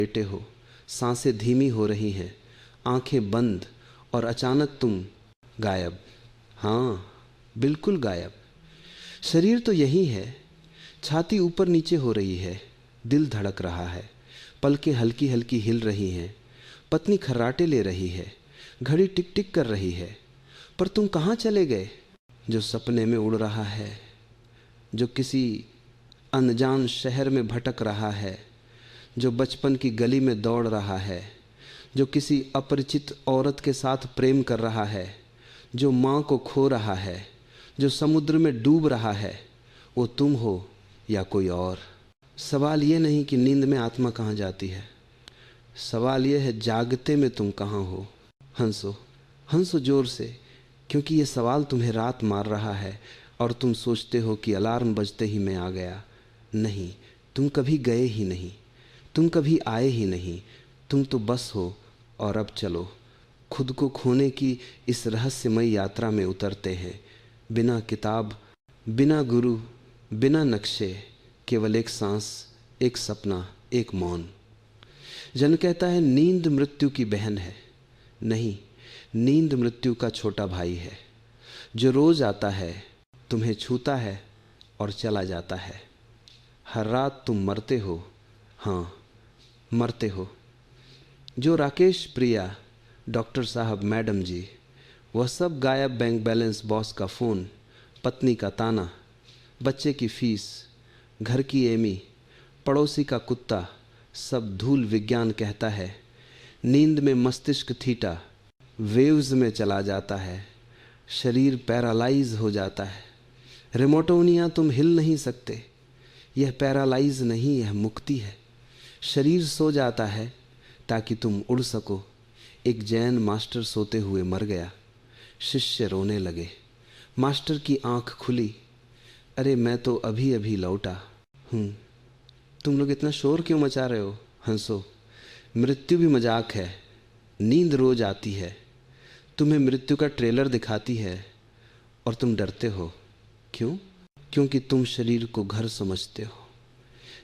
लेटे हो, सांसें धीमी हो रही हैं, आंखें बंद, और अचानक तुम गायब। हाँ, बिल्कुल गायब। शरीर तो यही है, छाती ऊपर नीचे हो रही है, दिल धड़क रहा है, पलकें हल्की हल्की हिल रही हैं, पत्नी खर्राटे ले रही है, घड़ी टिक टिक कर रही है। पर तुम कहाँ चले गए? जो सपने में उड़ रहा है, जो किसी अनजान शहर में भटक रहा है, जो बचपन की गली में दौड़ रहा है, जो किसी अपरिचित औरत के साथ प्रेम कर रहा है, जो माँ को खो रहा है, जो समुद्र में डूब रहा है, वो तुम हो या कोई और? सवाल ये नहीं कि नींद में आत्मा कहाँ जाती है, सवाल ये है जागते में तुम कहाँ हो। हंसो, हंसो जोर से, क्योंकि ये सवाल तुम्हें रात मार रहा है और तुम सोचते हो कि अलार्म बजते ही मैं आ गया। नहीं, तुम कभी गए ही नहीं, तुम कभी आए ही नहीं, तुम तो बस हो। और अब चलो, खुद को खोने की इस रहस्यमय यात्रा में उतरते हैं, बिना किताब, बिना गुरु, बिना नक्शे, केवल एक सांस, एक सपना, एक मौन। जन कहता है नींद मृत्यु की बहन है। नहीं, नींद मृत्यु का छोटा भाई है, जो रोज आता है, तुम्हें छूता है और चला जाता है। हर रात तुम मरते हो, हाँ मरते हो। जो राकेश, प्रिया, डॉक्टर साहब, मैडम जी, वह सब गायब। बैंक बैलेंस, बॉस का फ़ोन, पत्नी का ताना, बच्चे की फीस, घर की एमी, पड़ोसी का कुत्ता, सब धूल। विज्ञान कहता है नींद में मस्तिष्क थीटा वेव्स में चला जाता है, शरीर पैरालाइज हो जाता है। रिमोटोनिया, तुम हिल नहीं सकते। यह पैरालाइज नहीं, यह मुक्ति है। शरीर सो जाता है ताकि तुम उड़ सको। एक जैन मास्टर सोते हुए मर गया, शिष्य रोने लगे। मास्टर की आंख खुली, अरे मैं तो अभी अभी लौटा हूँ। तुम लोग इतना शोर क्यों मचा रहे हो? हंसो, मृत्यु भी मजाक है। नींद रोज आती है, तुम्हें मृत्यु का ट्रेलर दिखाती है और तुम डरते हो। क्यों? क्योंकि तुम शरीर को घर समझते हो।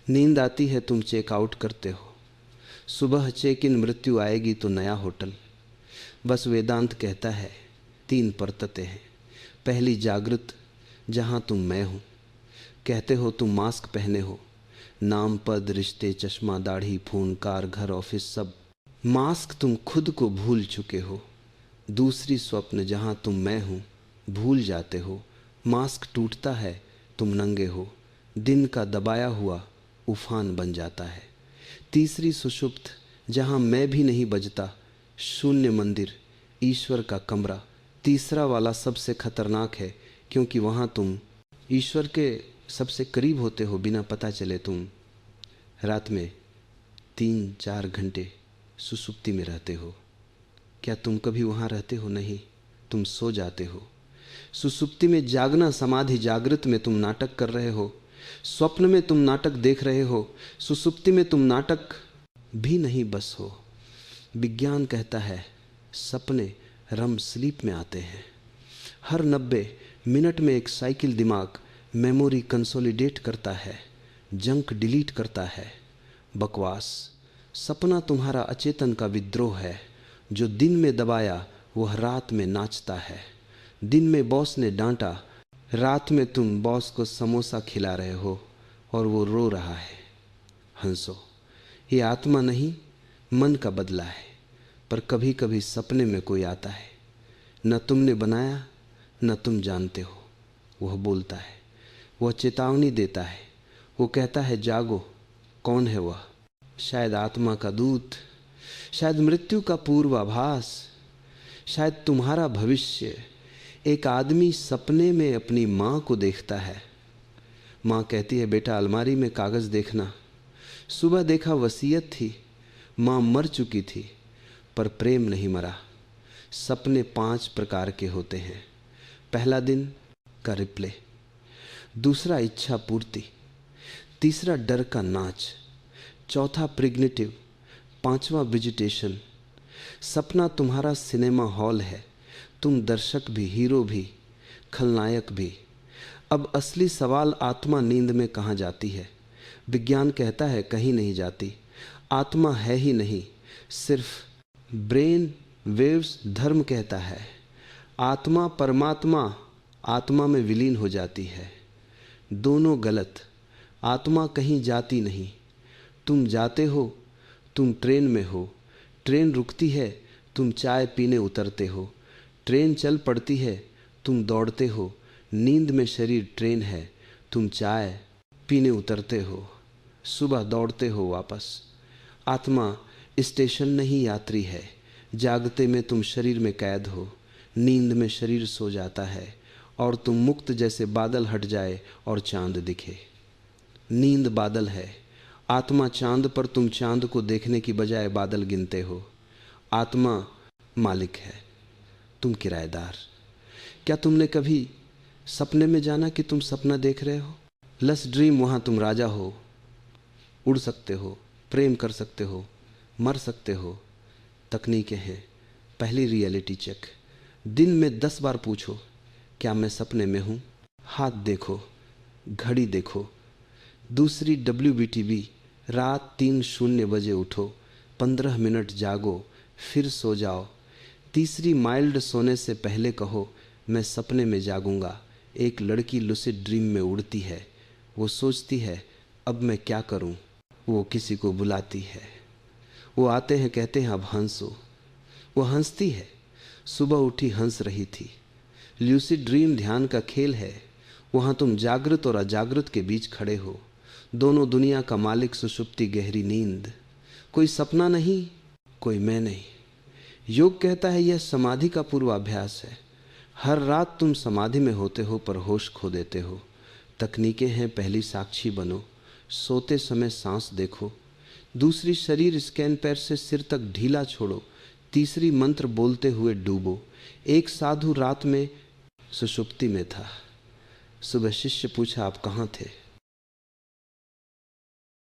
नींद आती है, तुम चेकआउट करते हो। सुबह चेक इन, मृत्यु आएगी तो नया होटल। बस वेदांत कहता है 3 परतते हैं। पहली जागृत, जहाँ तुम मैं हूँ। कहते हो तुम मास्क पहने हो, नाम, पद, रिश्ते, चश्मा, दाढ़ी, फोन, कार, घर, ऑफिस, सब मास्क। तुम खुद को भूल चुके हो। दूसरी स्वप्न, जहाँ तुम मैं हूँ, भूल जाते हो। मास्क टूटता है, तुम नंगे हो। दिन का दबाया हुआ उफान बन जाता है। तीसरी सुषुप्त, जहाँ मैं भी नहीं बजता, शून्य मंदिर, ईश्वर का कमरा। तीसरा वाला सबसे खतरनाक है, क्योंकि वहाँ तुम ईश्वर के सबसे करीब होते हो बिना पता चले। तुम रात में 3-4 घंटे सुसुप्ति में रहते हो। क्या तुम कभी वहाँ रहते हो? नहीं, तुम सो जाते हो। सुसुप्ति में जागना, समाधि। जागृत में तुम नाटक कर रहे हो, स्वप्न में तुम नाटक देख रहे हो, सुसुप्ति में तुम नाटक भी नहीं बस हो। विज्ञान कहता है सपने रम स्लीप में आते हैं। हर 90 मिनट में एक साइकिल दिमाग मेमोरी कंसोलिडेट करता है, जंक डिलीट करता है। बकवास। सपना तुम्हारा अचेतन का विद्रोह है। जो दिन में दबाया वह रात में नाचता है। दिन में बॉस ने डांटा, रात में तुम बॉस को समोसा खिला रहे हो और वो रो रहा है। हंसो, ये आत्मा नहीं, मन का बदला है। पर कभी कभी सपने में कोई आता है, न तुमने बनाया न तुम जानते हो। वह बोलता है, वह चेतावनी देता है, वो कहता है जागो। कौन है वह? शायद आत्मा का दूत, शायद मृत्यु का पूर्वाभास, शायद तुम्हारा भविष्य। एक आदमी सपने में अपनी माँ को देखता है। माँ कहती है बेटा अलमारी में कागज़ देखना। सुबह देखा वसीयत थी, माँ मर चुकी थी पर प्रेम नहीं मरा। सपने 5 प्रकार के होते हैं। पहला दिन का रिप्ले, दूसरा इच्छा पूर्ति, तीसरा डर का नाच, चौथा प्रिग्नेटिव, 5वां विजिटेशन। सपना तुम्हारा सिनेमा हॉल है, तुम दर्शक भी, हीरो भी, खलनायक भी। अब असली सवाल, आत्मा नींद में कहाँ जाती है? विज्ञान कहता है कहीं नहीं जाती। आत्मा है ही नहीं, सिर्फ ब्रेन वेव्स धर्म कहता है। आत्मा परमात्मा आत्मा में विलीन हो जाती है। दोनों गलत। आत्मा कहीं जाती नहीं। तुम जाते हो, तुम ट्रेन में हो, ट्रेन रुकती है, तुम चाय पीने उतरते हो, ट्रेन चल पड़ती है, तुम दौड़ते हो, नींद में शरीर ट्रेन है, तुम चाय पीने उतरते हो, सुबह दौड़ते हो वापस। आत्मा स्टेशन नहीं यात्री है। जागते में तुम शरीर में कैद हो, नींद में शरीर सो जाता है और तुम मुक्त जैसे बादल हट जाए और चांद दिखे। नींद बादल है, आत्मा चांद पर, तुम चांद को देखने की बजाय बादल गिनते हो। आत्मा मालिक है, तुम किराएदार। क्या तुमने कभी सपने में जाना कि तुम सपना देख रहे हो? लस ड्रीम, वहाँ तुम राजा हो, उड़ सकते हो, प्रेम कर सकते हो, मर सकते हो। तकनीकें हैं। पहली रियलिटी चेक, दिन में 10 बार पूछो क्या मैं सपने में हूँ? हाथ देखो, घड़ी देखो। दूसरी WBTV, रात 3:00 बजे उठो, 15 मिनट जागो, फिर सो जाओ। तीसरी माइल्ड, सोने से पहले कहो मैं सपने में जागूंगा। एक लड़की लुसिड ड्रीम में उड़ती है, वो सोचती है अब मैं क्या करूं, वो किसी को बुलाती है, वो आते हैं कहते हैं अब हंसो, वो हंसती है। सुबह उठी हंस रही थी। ल्यूसिड ड्रीम ध्यान का खेल है, वहाँ तुम जागृत और अजागृत के बीच खड़े हो, दोनों दुनिया का मालिक। सुषुप्ति गहरी नींद, कोई सपना नहीं, कोई मैं नहीं। योग कहता है यह समाधि का पूर्वाभ्यास है। हर रात तुम समाधि में होते हो पर होश खो देते हो। तकनीकें हैं, पहली साक्षी बनो, सोते समय सांस देखो। दूसरी शरीर स्कैन पैर से सिर तक ढीला छोड़ो। तीसरी मंत्र बोलते हुए डूबो। एक साधु रात में सुषुप्ति में था। सुबह शिष्य पूछा आप कहाँ थे?